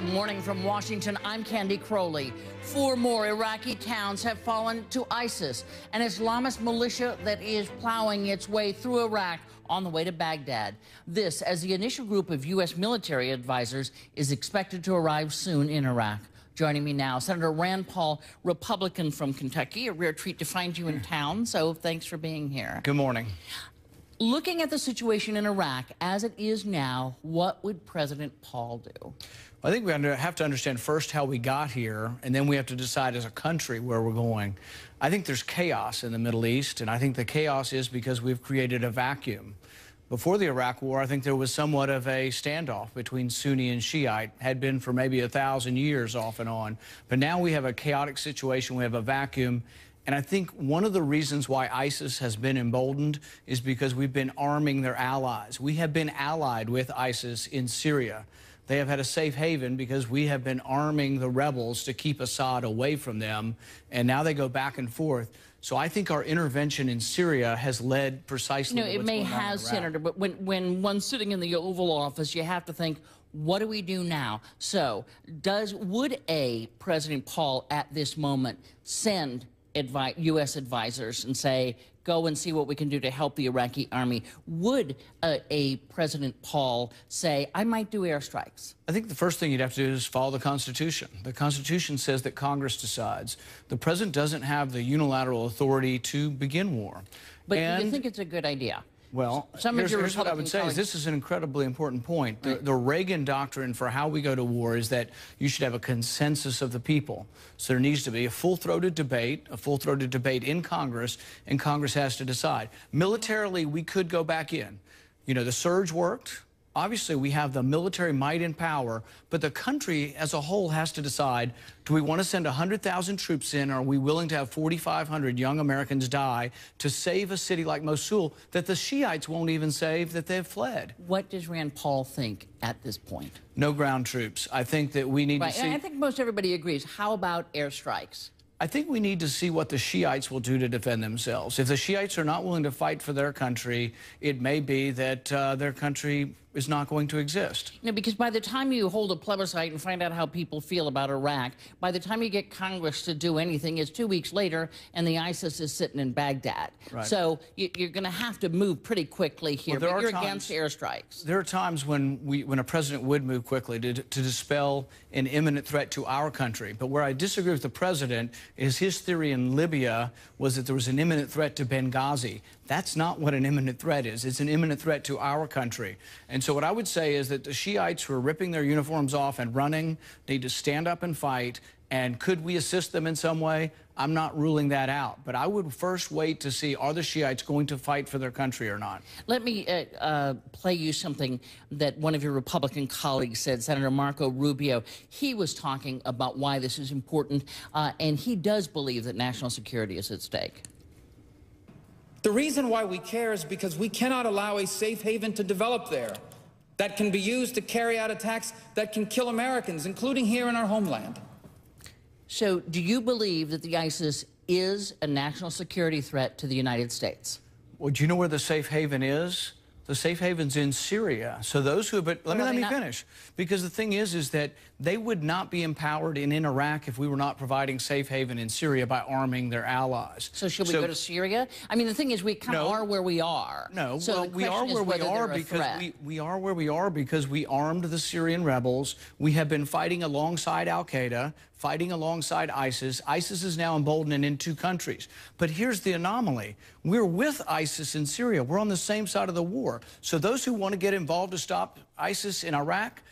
Good morning from Washington. I'm Candy Crowley. 4 more Iraqi towns have fallen to ISIS, an Islamist militia that is plowing its way through Iraq on the way to Baghdad. This as the initial group of U.S. military advisors is expected to arrive soon in Iraq. Joining me now, Senator Rand Paul, Republican from Kentucky. A rare treat to find you in town, so thanks for being here. Good morning. Looking at the situation in Iraq as it is now, what would President Paul do? I think we have to understand first how we got here, and then we have to decide as a country where we're going. I think there's chaos in the Middle East, and I think the chaos is because we've created a vacuum. Before the Iraq War, I think there was somewhat of a standoff between Sunni and Shiite, had been for maybe 1,000 years off and on. But now we have a chaotic situation, we have a vacuum. And I think one of the reasons why ISIS has been emboldened is because we've been arming their allies. We have been allied with ISIS in Syria. They have had a safe haven because we have been arming the rebels to keep Assad away from them, and now they go back and forth. So I think our intervention in Syria has led precisely to what's going on in Iraq. It may have, Senator, but when one's sitting in the Oval Office, you have to think, what do we do now? So would President Paul at this moment send U.S. advisors and say, go and see what we can do to help the Iraqi army? Would a President Paul say, I might do airstrikes? I think the first thing you'd have to do is follow the Constitution. The Constitution says that Congress decides. The President doesn't have the unilateral authority to begin war. But do you think it's a good idea? Well, here's what I would say is this is an incredibly important point. Right. The Reagan doctrine for how we go to war is that you should have a consensus of the people. So there needs to be a full-throated debate in Congress, and Congress has to decide. Militarily, we could go back in. You know, the surge worked. Obviously, we have the military might and power, but the country as a whole has to decide, do we want to send 100,000 troops in, or are we willing to have 4,500 young Americans die to save a city like Mosul that the Shiites won't even save, that they've fled? What does Rand Paul think at this point? No ground troops. I think that we need to see... And I think most everybody agrees. How about airstrikes? I think we need to see what the Shiites will do to defend themselves. If the Shiites are not willing to fight for their country, it may be that their country is not going to exist. You know, because by the time you hold a plebiscite and find out how people feel about Iraq, by the time you get Congress to do anything, it's 2 weeks later, and the ISIS is sitting in Baghdad. Right. So you're going to have to move pretty quickly here, well, but you're against airstrikes. There are times when a president would move quickly to dispel an imminent threat to our country. But where I disagree with the president is his theory in Libya was that there was an imminent threat to Benghazi. That's not what an imminent threat is. It's an imminent threat to our country. And so what I would say is that the Shiites who are ripping their uniforms off and running need to stand up and fight. And could we assist them in some way? I'm not ruling that out. But I would first wait to see, are the Shiites going to fight for their country or not? Let me play you something that one of your Republican colleagues said, Senator Marco Rubio. He was talking about why this is important, and he does believe that national security is at stake. The reason why we care is because we cannot allow a safe haven to develop there that can be used to carry out attacks that can kill Americans, including here in our homeland. So do you believe that the ISIS is a national security threat to the United States? Well, do you know where the safe haven is? The safe haven's in Syria. So those who, but let me finish. Because the thing is that they would not be empowered in Iraq if we were not providing safe haven in Syria by arming their allies. So should we go to Syria? I mean, the thing is, we kind of are where we are. No, so well, we are where we are because we are where we are because we armed the Syrian rebels. We have been fighting alongside Al-Qaeda, fighting alongside ISIS. ISIS is now emboldened and in 2 countries. But here's the anomaly. We're with ISIS in Syria. We're on the same side of the war. So those who want to get involved to stop ISIS in Iraq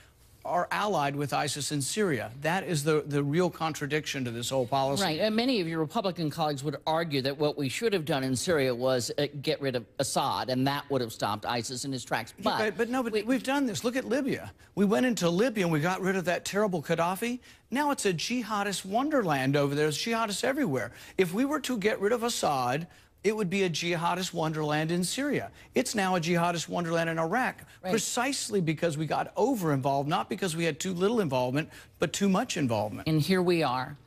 are allied with ISIS in Syria. That is the real contradiction to this whole policy. Right. And many of your Republican colleagues would argue that what we should have done in Syria was get rid of Assad, and that would have stopped ISIS in his tracks. But we've done this. Look at Libya. We went into Libya and we got rid of that terrible Gaddafi. Now it's a jihadist wonderland over there. There's jihadists everywhere. If we were to get rid of Assad, it would be a jihadist wonderland in Syria. It's now a jihadist wonderland in Iraq, precisely because we got over-involved, not because we had too little involvement, but too much involvement. And here we are.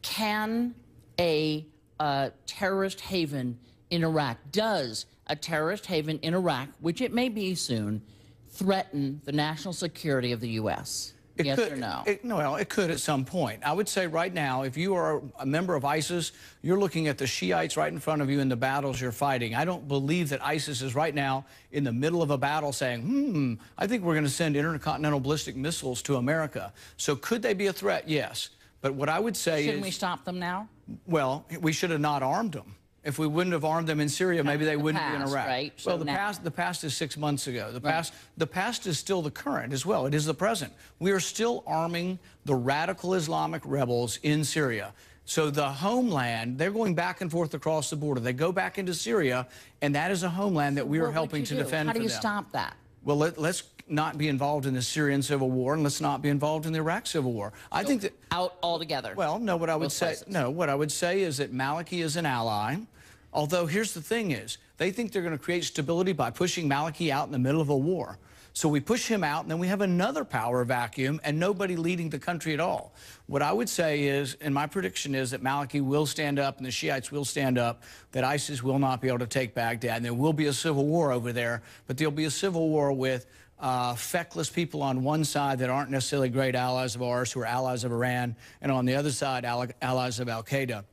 Can a terrorist haven in Iraq, does a terrorist haven in Iraq, which it may be soon, threaten the national security of the U.S.? Yes or no? Well, it could at some point. I would say right now, if you are a member of ISIS, you're looking at the Shiites right in front of you in the battles you're fighting. I don't believe that ISIS is right now in the middle of a battle saying, I think we're going to send intercontinental ballistic missiles to America. So could they be a threat? Yes. But what I would say Shouldn't we stop them now? Well, we should have not armed them. If we wouldn't have armed them in Syria, maybe they wouldn't be in Iraq. Right? Well, the past is 6 months ago. The past is still the current as well. It is the present. We are still arming the radical Islamic rebels in Syria. So the homeland, they're going back and forth across the border. They go back into Syria, and that is a homeland that we are helping to defend for them. How do you stop that? Well, let's not be involved in the Syrian civil war, and let's not be involved in the Iraq civil war. I think that out altogether. Well, no. What I would say is that Maliki is an ally. Although here's the thing: is they think they're going to create stability by pushing Maliki out in the middle of a war. So we push him out, and then we have another power vacuum and nobody leading the country at all. What I would say is, and my prediction is, that Maliki will stand up and the Shiites will stand up, that ISIS will not be able to take Baghdad, and there will be a civil war over there, but there'll be a civil war with feckless people on one side that aren't necessarily great allies of ours, who are allies of Iran, and on the other side, allies of al-Qaeda.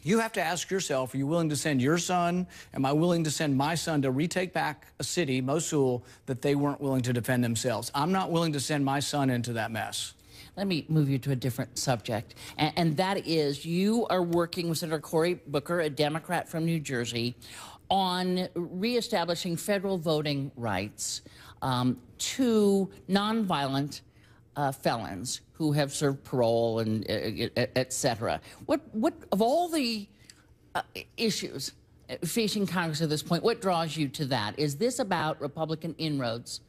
You have to ask yourself, are you willing to send your son? Am I willing to send my son to retake back a city, Mosul, that they weren't willing to defend themselves? I'm not willing to send my son into that mess. Let me move you to a different subject, and that is you are working with Senator Cory Booker, a Democrat from New Jersey, on reestablishing federal voting rights to nonviolent felons who have served parole and et cetera. What of all the issues facing Congress at this point, what draws you to that? Is this about Republican inroads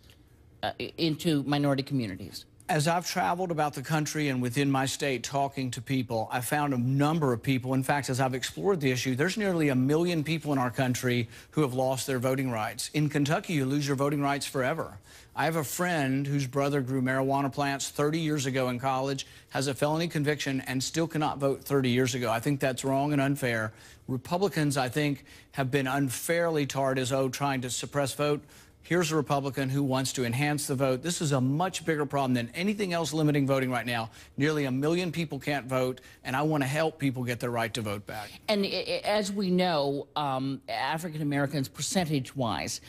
into minority communities? As I've traveled about the country and within my state talking to people, I found a number of people. In fact, as I've explored the issue, there's nearly 1 million people in our country who have lost their voting rights. In Kentucky, you lose your voting rights forever. I have a friend whose brother grew marijuana plants 30 years ago in college, has a felony conviction, and still cannot vote 30 years ago. I think that's wrong and unfair. Republicans, I think, have been unfairly tarred as, trying to suppress vote. Here's a Republican who wants to enhance the vote. This is a much bigger problem than anything else limiting voting right now. Nearly 1 million people can't vote, and I want to help people get their right to vote back. And as we know, African Americans, percentage-wise,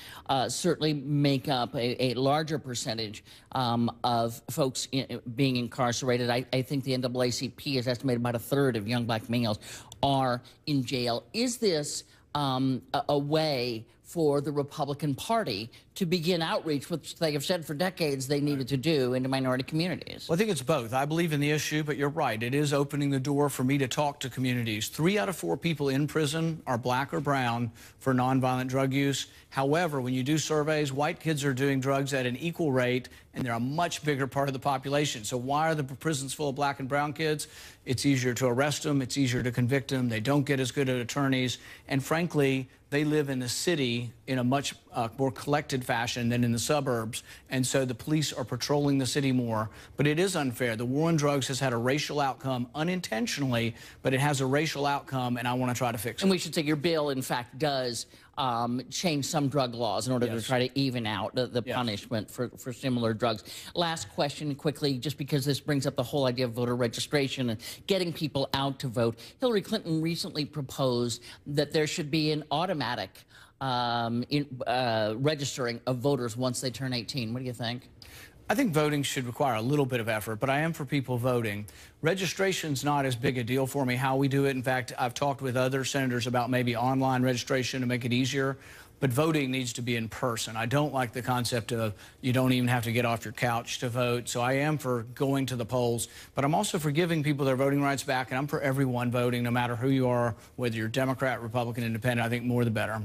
certainly make up a larger percentage of folks being incarcerated. I think the NAACP has estimated about 1/3 of young black males are in jail. Is this a way for the Republican Party to begin outreach, which they have said for decades they needed to do, into minority communities? Well, I think it's both. I believe in the issue, but you're right. It is opening the door for me to talk to communities. 3 out of 4 people in prison are black or brown for nonviolent drug use. However, when you do surveys, white kids are doing drugs at an equal rate, and they're a much bigger part of the population. So why are the prisons full of black and brown kids? It's easier to arrest them. It's easier to convict them. They don't get as good at attorneys. And frankly, they live in the city in a much more collected fashion than in the suburbs. And so the police are patrolling the city more. But it is unfair. The war on drugs has had a racial outcome unintentionally, but it has a racial outcome, and I want to try to fix it. And we should say your bill, in fact, does change some drug laws in order to try to even out the punishment for similar drugs. Last question quickly, just because this brings up the whole idea of voter registration and getting people out to vote. Hillary Clinton recently proposed that there should be an automatic registering of voters once they turn 18. What do you think? I think voting should require a little bit of effort, but I am for people voting. Registration's not as big a deal for me how we do it. In fact, I've talked with other senators about maybe online registration to make it easier, but voting needs to be in person. I don't like the concept of you don't even have to get off your couch to vote. So I am for going to the polls, but I'm also for giving people their voting rights back, and I'm for everyone voting, no matter who you are, whether you're Democrat, Republican, Independent. I think more the better.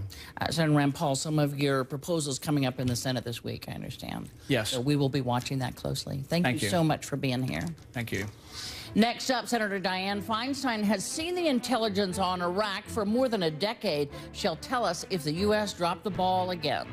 Senator Rand Paul, some of your proposals coming up in the Senate this week, I understand. Yes. So we will be watching that closely. Thank you so much for being here. Thank you. Next up, Senator Dianne Feinstein has seen the intelligence on Iraq for more than a decade. She'll tell us if the U.S. dropped the ball again.